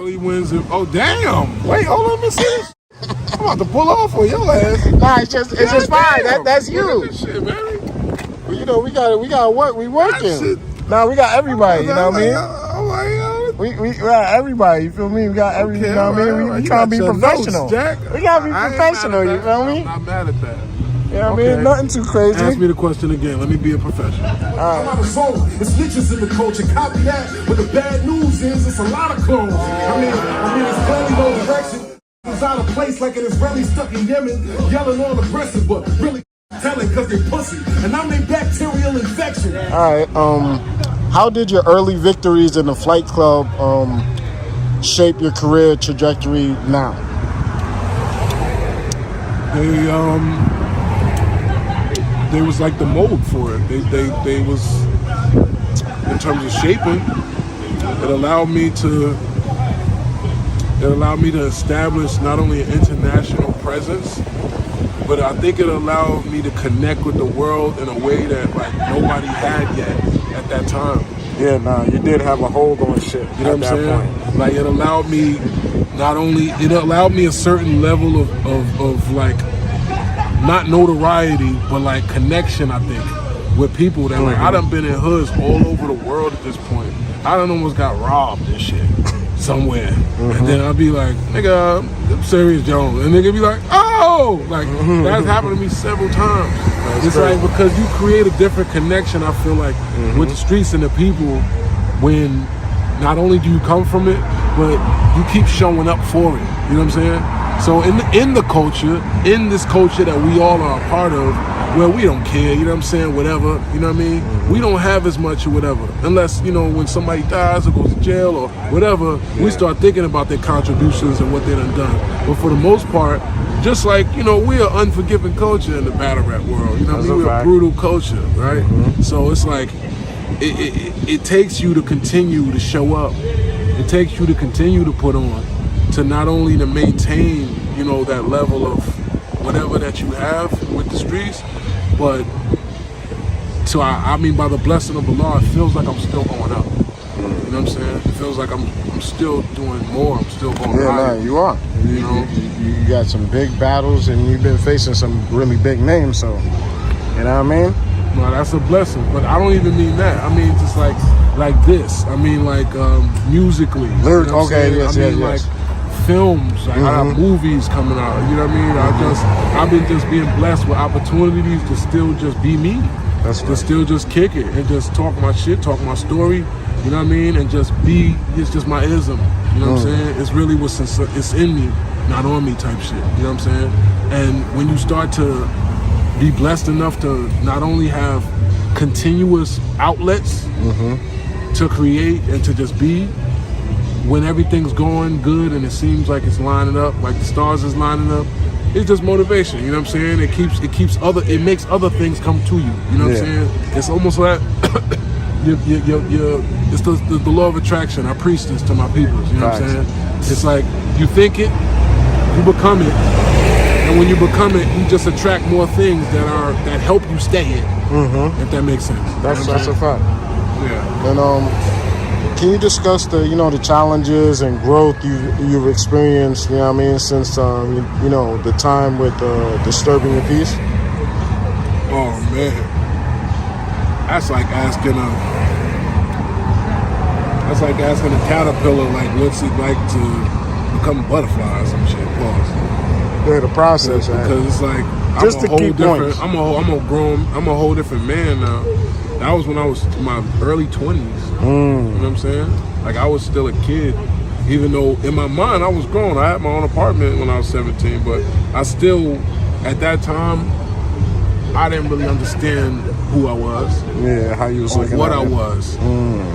Philly wins. Oh damn! Wait, hold on, let me see this. I'm about to pull off on your ass. Nah, it's just fine. That's you. Shit, man. Well, you know, we got work. We working. Nah, we got everybody. You know what I mean? We got everybody. You feel me? We got every. You know what I mean? We trying to be professional. Jack. We gotta be professional. You feel me? I'm not mad at that. You know what I mean? Nothing too crazy. Ask me the question again. Let me be a professional. All right. It's snitches in the culture. Copy that. But the bad news is it's a lot of clones. I mean, it's clearly no direction. It's out of place like an Israeli stuck in Yemen, yelling all aggressive, but really telling because they pussy. And I'm a bacterial infection. All right. How did your early victories in the Fight Klub shape your career trajectory now? They was like the mold for it. They was, in terms of shaping, it allowed me to establish not only an international presence, but I think it allowed me to connect with the world in a way that like nobody had yet at that time. Yeah, nah, you did have a hold on shit. You know what I'm saying? Point. Like it allowed me a certain level of like, not notoriety, but like connection, I think, with people that like, I done been in hoods all over the world at this point. I done almost got robbed and shit somewhere. And then I'll be like, nigga, I'm Serius Jones. And nigga be like, oh! Like, that's happened to me several times. It's like, because you create a different connection, I feel like, with the streets and the people when not only do you come from it, but you keep showing up for it. You know what I'm saying? So in the culture, in this culture that we all are a part of, where we don't care, you know what I'm saying, whatever, you know what I mean? We don't have as much or whatever. Unless, you know, when somebody dies or goes to jail or whatever, we start thinking about their contributions and what they done done. But for the most part, just like, you know, we're an unforgiving culture in the battle rap world. You know what I mean? We're a brutal culture, right? So it's like, it takes you to continue to show up. It takes you to continue to put on, to not only to maintain, you know, that level of whatever that you have with the streets, but so I mean, by the blessing of Allah, it feels like I'm still going up. You know what I'm saying? It feels like I'm still doing more. I'm still going higher. Yeah, man, you are. You know, you got some big battles, and you've been facing some really big names. So, you know what I mean? Well, that's a blessing, but I don't even mean that. I mean just like this. I mean like musically. Lyrics. You know okay. Yes. I mean, like films. Like I have movies coming out. You know what I mean? I've been just being blessed with opportunities to still just be me. That's right. To still just kick it and just talk my shit, talk my story. You know what I mean? And just be. It's just my ism. You know what I'm saying? It's really it's in me, not on me type shit. You know what I'm saying? And when you start to be blessed enough to not only have continuous outlets to create and to just be, when everything's going good and it seems like it's lining up, like the stars is lining up, it's just motivation. You know what I'm saying? It makes other things come to you. You know what I'm saying? It's almost like it's the law of attraction. I preach this to my people. You know what I'm saying? It's like you think it, you become it. And when you become it, you just attract more things that help you stay it. If that makes sense. That's a fact. Yeah. And can you discuss the challenges and growth you've experienced? You know what I mean, since the time with Disturbing Your Peace. Oh man, that's like asking a caterpillar like what's it like to become a butterfly or some shit. Pause. Yeah, the process, because it's like just to keep going. I'm a whole different man now. That was when I was in my early 20s. You know what I'm saying? Like I was still a kid, even though in my mind I was grown. I had my own apartment when I was 17, but I still, at that time, I didn't really understand who I was. Yeah, how you was or looking what at I it. was.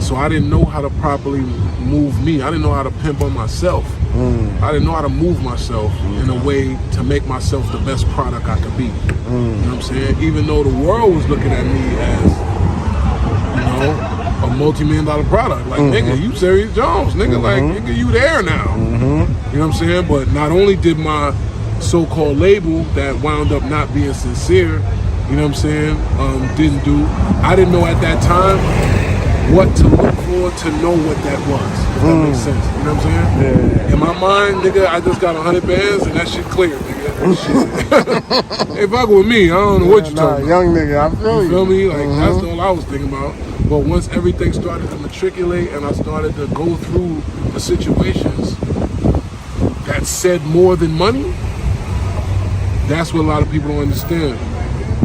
So I didn't know how to properly move me. I didn't know how to pimp on myself. I didn't know how to move myself in a way to make myself the best product I could be. You know what I'm saying? Even though the world was looking at me as, a multi-million-dollar product. Like, nigga, you Serius Jones. Nigga, like, nigga, you there now. You know what I'm saying? But not only did my so-called label that wound up not being sincere, you know what I'm saying, I didn't know at that time what to look for more to know what that was. If that makes sense. You know what I'm saying? Yeah. In my mind, nigga, I just got 100 bands and that shit clear, nigga. Hey, fuck with me. I don't know what you talking about. Young nigga, I feel you. You feel me? Like, that's all I was thinking about. But once everything started to matriculate and I started to go through the situations that said more than money, that's what a lot of people don't understand.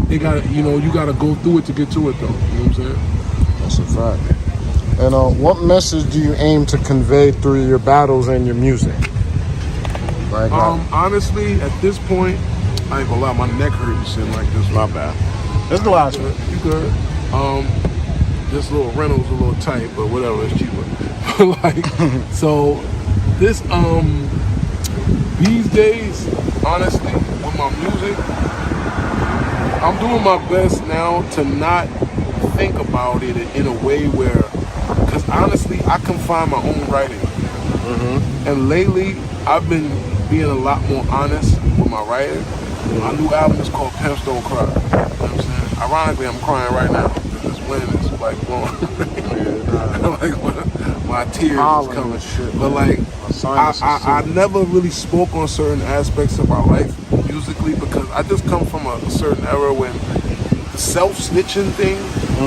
They got, you got to go through it to get to it, though. You know what I'm saying? That's a fact. And what message do you aim to convey through your battles and your music? Like, honestly, at this point, I ain't gonna lie, my neck hurt and shit like this. My bad. It's the last one. You good? This little rental's a little tight, but whatever, it's cheaper. Like, so this these days, honestly, with my music, I'm doing my best now to not think about it in a way where, because honestly, I can find my own writing. And lately, I've been being a lot more honest with my writing. My new album is called Pimps Don't Cry. You know what I'm saying? Ironically, I'm crying right now because this wind is like blowing. Like my tears is coming. But like, I never really spoke on certain aspects of my life musically because I just come from a certain era when the self-snitching thing,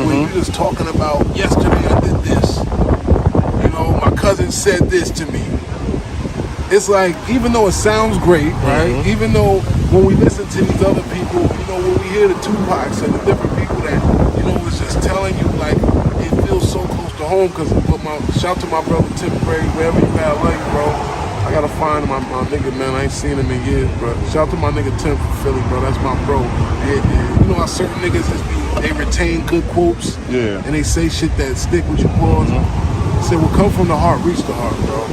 when you're just talking about, yesterday I did this. My cousin said this to me. It's like, even though it sounds great, right? Even though when we listen to these other people, when we hear the Tupacs and the different people that, was just telling you, like, it feels so close to home. Because, shout to my brother Tim Brady, wherever you at, I love you, bro. I gotta find my nigga, man. I ain't seen him in years, bro. Shout to my nigga Tim from Philly, bro. That's my bro. And you know how certain niggas they retain good quotes, and they say shit that stick with you, pause. I said, what come from the heart, reach the heart, bro.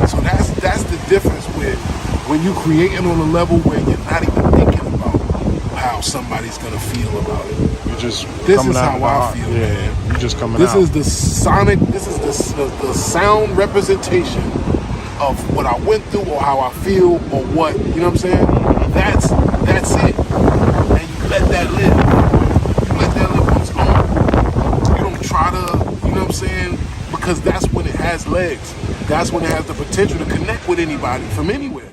So that's the difference with when you creating on a level where you're not even thinking about how somebody's gonna feel about it. This is how I feel. Yeah, you just coming this out. Is the sonic. This is the sound representation of what I went through or how I feel or what. You know what I'm saying? That's it. And you let that live. You let that live on its own. You don't try to. You know what I'm saying? Because that's when it has legs. That's when it has the potential to connect with anybody from anywhere.